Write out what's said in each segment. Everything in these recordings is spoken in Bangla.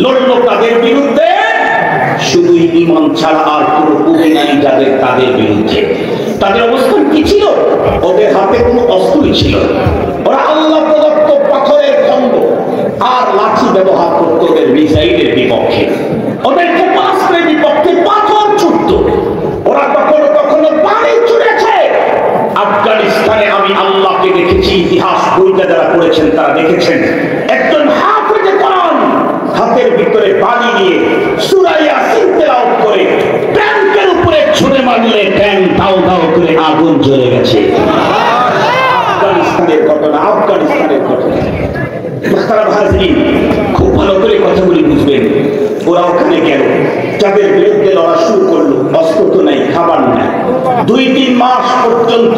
লড়লো তাদের বিরুদ্ধে, শুধুই ঈমান ছাড়া আর কোনো উপায় নাই যাদের তাদের বিরুদ্ধে। তাদের অবস্থান কি ছিল? ওদের হাতে কোনো অস্ত্রই ছিল না। ওরা আল্লাহ প্রদত্ত পাথরের খণ্ড আর লাঠি ব্যবহার করত ওদের মিসাইলের বিপক্ষে, ওদের ক্ষেপণাস্ত্রের বিপক্ষে পাথর ছুটত। ওরা কখনো কখনো পানি ছুঁড়েছে। আফগানিস্তানে আমি আল্লাহকে দেখেছি, ইতিহাস বইটা যারা পড়েছেন তারা দেখেছেন, একজন হাফেজে কোরআন হাতের ভিতরে পানি নিয়ে সূরা ইয়াসিন তেলাওয়াত করে ট্যাঙ্কের উপরে ছুঁড়ে মারলে ট্যাঙ্ক দাও দাও করে আগুন জ্বলে গেছে। আফগানিস্তানের ঘটনা, আফগানিস্তানের ঘটনা। খুব ভালো করে কথাগুলি বুঝবেন। ওরা ওখানে গেল, যাদের বিরুদ্ধে লড়া শুরু করলো, অস্ত্র তো নাই, খাবার নাই। 2-3 মাস পর্যন্ত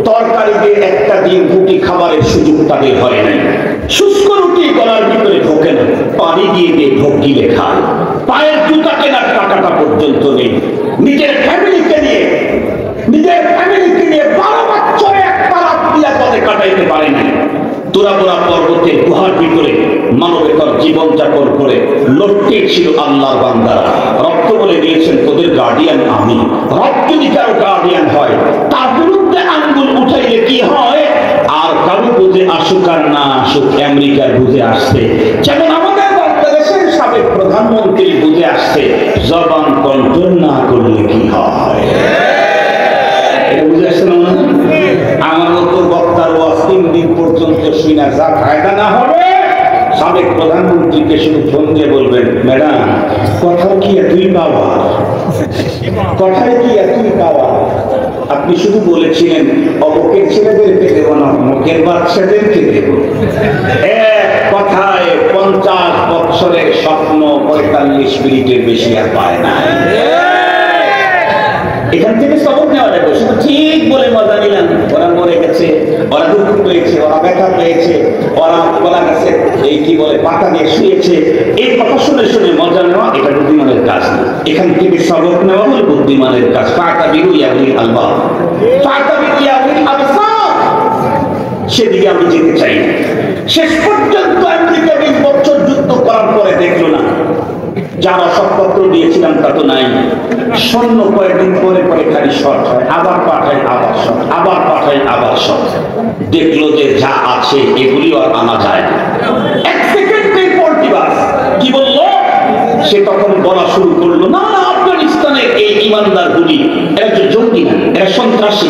তরকারি দিয়ে একটা দিন রুটি খাবারের সুযোগ তাদের হয় নাই। শুষ্ক রুটি গলার ভিতরে ঢোকে না, পানি দিয়ে দিয়ে ঢোক গিলে খায়। পায়ের জুতা কেনার টাকাটা পর্যন্ত নেই। নিজের ফ্যামিলিকে নিয়ে 12 বছরে একটা রাত নিরাপদে কাটাইতে পারে নাই। তোরাবোরা পর্বতের গুহার ভিতরে মানবেতর জীবন যাপন করে লড়তে ছিল আল্লাহর বান্দারা। রক্ত বলে দিয়েছেন তোদের গার্ডিয়ান আমি। রব যদি কারো গার্ডিয়ান হয়, তার বিরুদ্ধে আঙ্গুল উঠাইলে কি হয়? আর কারো বুঝে আসুক আর না আসুক, আমেরিকার বুঝে আসছে, যেমন আমাদের বাংলাদেশের সাবেক প্রধানমন্ত্রী বুঝে আসছে, জবান কন্ট্রোল না করলে কি হয়? এটা বুঝে আসছে না? আমার মতো বক্তার ওয়াজ 3 দিন পর্যন্ত শুনা যা ফায়দা না হবে, সাবেক প্রধানমন্ত্রীকে শুধু ফোন দিয়ে বলবেন, ম্যাডাম কথা কি এতই পাওয়া, কথায় কি এতই পাওয়া? আপনি শুধু বলেছিলেন অবকের ছেলেদেরকে দেব না, মুখের বাচ্চাদেরকে দেব। এক কথায় 50 বছরের স্বপ্ন 45 মিনিটের বেশি আর পায় না। এখান থেকে সবক নেওয়া যাবে। শুধু ঠিক বলে মজা নিলাম, ওরা মরে গেছে, ওরা দুঃখ পেয়েছে, ওরা ব্যথা পেয়েছে, ওরা গলা গেছে, এই কি বলে পাতা দিয়ে শুয়েছে, এই কথা শুনে শুনে মজা নেওয়া এটা বুদ্ধিমানের কাজ না। এখান থেকে সবক নেওয়া হল বুদ্ধিমানের কাজ। সেদিকে আমি যেতে চাই না। শেষ পর্যন্ত আমেরিকা 20 বছর যুদ্ধ করার পরে দেখলো না, যার অসৎপত্র দিয়েছিলাম তা তো নাই। সৈন্য কয়েকদিন পরে পরে খালি শর্ট হয়, আবার পাঠাই আবার শর্ট, আবার পাঠাই আবার শর্ট। দেখলো যে যা আছে এগুলি আর আনা যায় না। 1 সেকেন্ডের পর কি বললো? সে তখন বলা শুরু করলো, না আফগানিস্তানের এই ইমানদার গুলি এরা তো জঙ্গি না, এরা সন্ত্রাসী,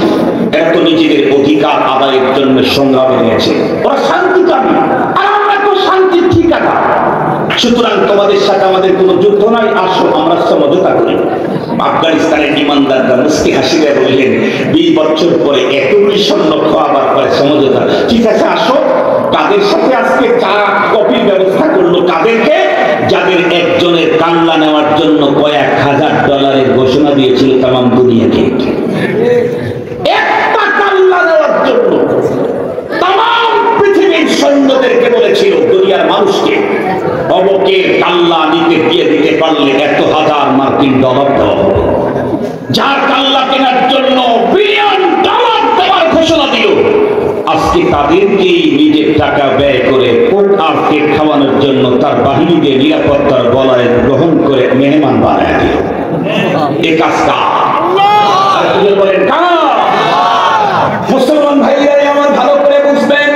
এরা তো নিজেদের অধিকার আদায়ের জন্য সংগ্রামে নিয়েছে, ওরা শান্তিকামী, আর আমরা তো শান্তির ঠিকানা। সুতরাং তোমাদের সাথে আমাদের কোনো যুদ্ধ নাই, আসো আমরা সমঝোতা করি। আফগানিস্তানের ইমানদাররা মুস্কি হাসি দিয়ে বললেন, 20 বছর পরে এত সৈন্য খাওয়াবার পরে সমঝোতা, ঠিক আছে আসো। তাদের সাথে আজকে 4 কপির ব্যবস্থা করলো। তাদেরকে যাদের একজনের কাল্লা নেওয়ার জন্য কয়েক হাজার ডলারের ঘোষণা দিয়েছিল তামাম দুনিয়াকে, একটা কাল্লা নেওয়ার জন্য তামাম পৃথিবীর সৈন্যদেরকে বলেছিল, দুনিয়ার মানুষকে অবকের কাল্লা নিতে দিয়ে দিতে পারলে 1,000 মার্কিন ডলার দেওয়া হবে। যার কাল্লা কেনার জন্য $1 বিলিয়ন দেওয়ার ঘোষণা দিল, আজকে তাদেরকে নিজের টাকা ব্যয় করে পোর্ট আর্থকে খাওয়ানোর জন্য তার বাহিনীদের নিরাপত্তার বলয় গ্রহণ করে মেহমান বানায় দিল। এ কাজটা বলেন মুসলমান ভাইরা আমার ভালো করে বুঝবেন।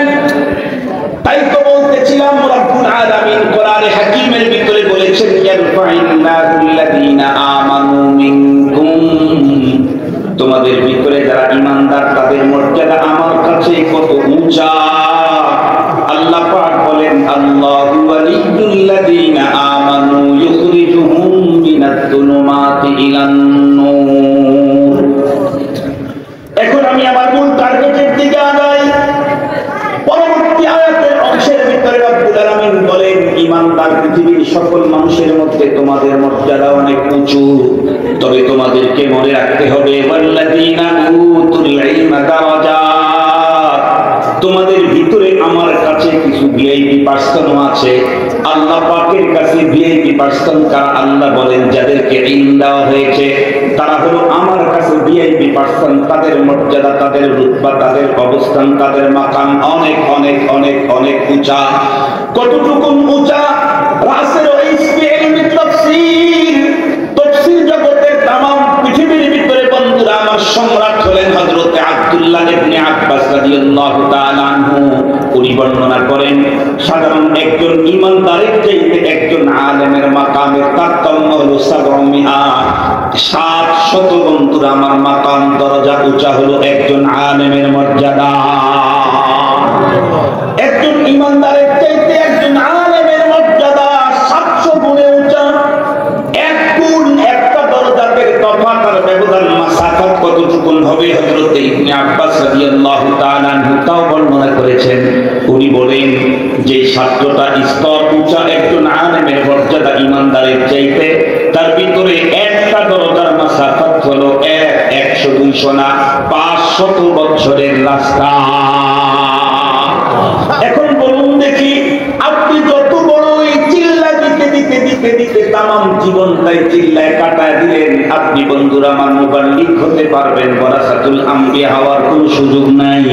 তাই তো বলতেছিলাম, রব্বুল আলামিন কোরআনে হাকিমের ভিতরে বলেছেন, ইয়ারফাইল্লাহুল্লাযীনা আমানু মিনকুম, তোমাদের ভিতরে যারা ঈমানদার তাদের মর্যাদা আমার কাছে কত উঁচা। আল্লাহ পাক বলেন, আল্লাহু ওয়ালিয়্যুল্লাযীনা আমানু ইউখরিজুহুম মিনাজ-যুলুমাতি ইলান-নূর। এখন আমি আমার মূল টার্গেটের দিকে আগাই। পরবর্তী আয়াতের অংশের ভিতরে রব্বুল আলামিন বলেন, ঈমানদার পৃথিবীর সকল মানুষের মধ্যে তোমাদের মর্যাদা অনেক উঁচু, তবে তোমাদেরকে মনে রাখতে হবে, ওয়াল্লাযীনা উতুল ইলমা দারাজাত, তোমাদের ভিতরে আমার কাছে কিছু ভিআইপি পার্সনও আছে। আল্লাহ পাকের কাছে ভিআইপি পার্সন কারা? আল্লাহ বলেন, যাদেরকে ইলম দেওয়া হয়েছে তারা হলো আমার কাছে ভিআইপি পার্সন। তাদের মর্যাদা, তাদের রুতবা, তাদের অবস্থান, তাদের মাকাম অনেক অনেক অনেক অনেক উঁচা। কতটুকু উঁচা? রাসের ওই বর্ণনা করেন সাধারণ একজন ইমানদারের চাইতে একজন আলেমের মাকামের তারতম্য হলো 700 বন্ধুরা আমার মাকাম দরজা উঁচা হলো একজন আলেমের মর্যাদা। একজন ইমানদারের চাইতে একজন আলেমের মর্যাদা 700 গুণে উঁচা। এক গুণ একটা দরজাতে তফাৎ আর ব্যবধান মাসাফাত কতটুকু হবে হযরত ইবনে আব্বাস রাদিয়াল্লাহু তাআলা আনহু তাও বর্ণনা করেছেন। উনি বলেন যে 7টা স্তর উঁচা একজন আলেমের মর্যাদা ইমানদারের চাইতে, তার ভিতরে একটা দরজার মাসাফাত হলো 100-200 না 500 বছরের রাস্তা। এখন বলুন দেখি, আপনি যত বড়ই চিল্লা দিতে দিতে দিতে দিতে তামাম জীবনটাই চিল্লায় কাটায় দিলেন, আপনি বন্ধুরা আমার মুবাল্লিগ হতে পারবেন, ওয়ারাসাতুল আম্বিয়া হওয়ার কোনো সুযোগ নাই।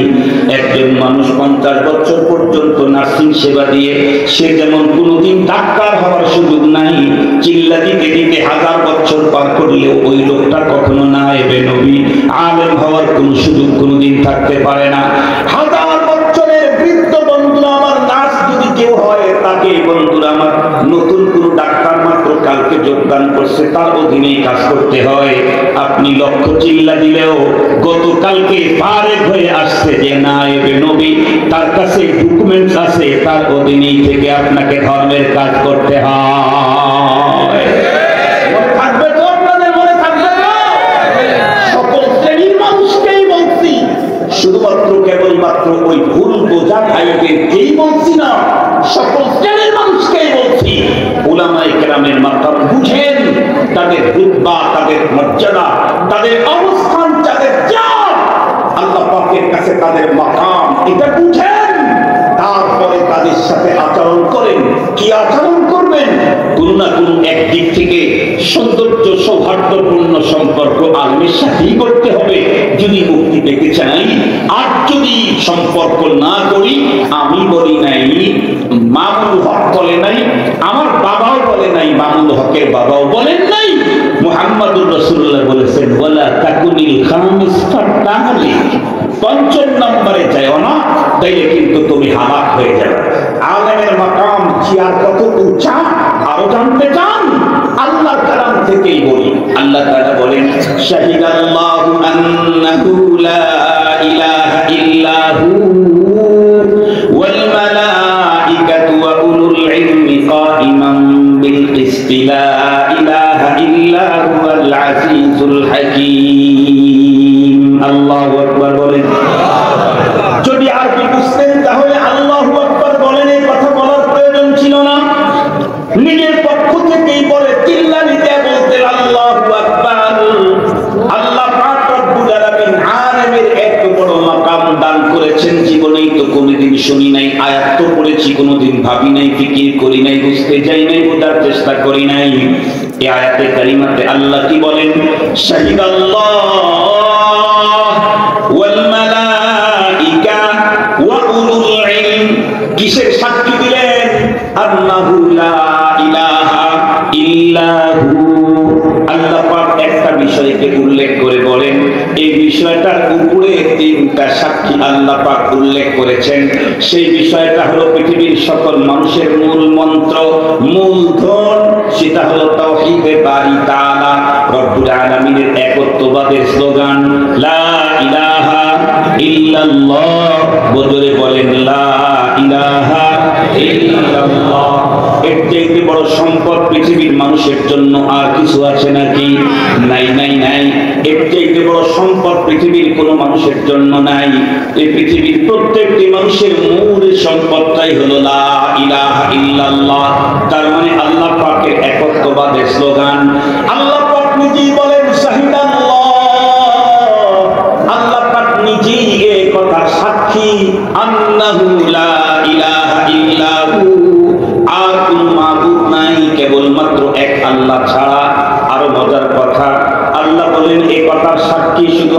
একজন মানুষ 50 বছর পর্যন্ত নার্সিং সেবা দিয়ে সে যেমন কোনোদিন ডাক্তার হওয়ার সুযোগ নাই, চিল্লা দিতে দিতে 1000 বছর পার করলেও ওই লোকটা কখনো নায়েবে নবী আলেম হওয়ার কোনো সুযোগ কোনোদিন থাকতে পারে না। 1000 বছরের বৃদ্ধ বন্ধুরা আমার নার্স যদি কেউ হয়, তাকে বন্ধুরা আমার নতুন কোনো ডাক্তার মাত্র কালকে যোগদান করছে তার অধীনেই কাজ করতে হয়। আপনি লক্ষ চিল্লা দিলেও গতকালকে ফারেক হয়ে আসছে যে নায়েবে নবী, তার কাছে ডকুমেন্টস আছে, তার অধীনেই থেকে আপনাকে ধর্মের কাজ করতে হয়। থাকবে তো আপনাদের মনে থাকবে না? সকল শ্রেণীর মানুষকেই বলছি, শুধুমাত্র কেবলমাত্র ওই ভুল বোঝা ভাইদের যেই বলছি না, সকল শ্রেণীর মানুষকেই বলছি। উলামায়ে কেরামের মাকাম বুঝেন, তাদের রুতবা, তাদের মর্যাদা, তাদের অবস্থান, তাদের জাত, আল্লাহ পাকের কাছে তাদের মাকাম, এটা বুঝেন। তারপরে তাদের সাথে আচরণ করেন। কি আচরণ করবেন? কোন না কোন একদিক থেকে সৌন্দর্য সৌহার্দ্যপূর্ণ সম্পর্ক আলমের সাথেই করতে হবে যদি মুক্তি পেতে চাই। আর যদি সম্পর্ক না করি, আমি বলি নাই, মামুনুল হক বলে নাই, আমার বাবাও বলে নাই, মামুনুল হকের বাবাও বলেন নাই, মুহাম্মাদুর রাসূলুল্লাহ বলেছেন ওয়ালা তাকুনিল খামিস ফাতাহলি, ৫ম নম্বরে যাও না, তাইলে কিন্তু তুমি হালাক হয়ে যাবে। আলেমের মাকাম চিয়ার কত উঁচা আরো জানতে চান? আল্লাহর কালাম থেকেই বলি। আল্লাহ তাআলা বলেন শাহিদাল্লাহু আন্নাহু লা ইলাহা ইল্লা হু ওয়াল মালাইকাতু ওয়া উলুল ইলমি কাইমান বিল কিসতি লা ইলাহা ইল্লা হুয়াল আজিজুল হাকীম। আল্লাহু আকবার বলেন। যদি আরবি বুঝতেন তাহলে আল্লাহু আকবার বলেন এই কথা বলার প্রয়োজন ছিল না। নিজের পক্ষ থেকেই বলে চিল্লানিতে বলতেন আল্লাহু আকবার। আল্লাহ পাক রব্বুল আলামিন আলেমের এত বড় মাকাম দান করেছেন, জীবনেই তো কোনোদিন শুনি নাই, আয়াত তো পড়েছি, কোনোদিন ভাবি নাই, ফিকির করি নাই, বুঝতে যাই নাই, বোঝার চেষ্টা করি নাই। এই আয়াতে কারিমাতে আল্লাহ কি বলেন? শাহিদাল্লাহ ওয়াল মালাইকা ওয়া উলুল ইলম। কিসের সাক্ষী দিলেন? আন্নাহু লা ইলাহা ইল্লা হু। আল্লাহ পাক একটা বিষয়কে উল্লেখ করে বলেন, এই বিষয়টার উপরে 3টা সাক্ষী আল্লাহ পাক উল্লেখ করেছেন। সেই বিষয়টা হলো পৃথিবীর সকল মানুষের মূল মন্ত্র, মূলধন, সেটা হলো তাওহীদে বারি তাআলা, রব্বুল আলামিনের একত্ববাদের স্লোগান লা ইলাহা ইল্লাল্লাহ। বজরে বলেন লা ইলাহা ইল্লাল্লাহ। এর চাইতে বড় সম্পদ পৃথিবীর মানুষের জন্য আর কিছু আছে নাকি? নাই নাই নাই। এর চাইতে বড় সম্পদ পৃথিবীর কোনো মানুষের জন্য নাই। এই পৃথিবীর প্রত্যেকটি মানুষের মূল সম্পদটাই হলো লা ইলাহা ইল্লাল্লাহ। তার মানে আল্লাহ পাকের একত্ববাদের স্লোগান। আল্লাহ পাক নিজেই বলেন শাহিদাল্লাহ, আল্লাহ পাক নিজেই এই কথা সাক্ষী, আন্নাহু লা ইলাহা ইল্লা হু, আর কোন মাবুদ নাই কেবলমাত্র এক আল্লাহ ছাড়া। আরো মজার কথা, আল্লাহ বলেন এই কথার সাক্ষী শুধু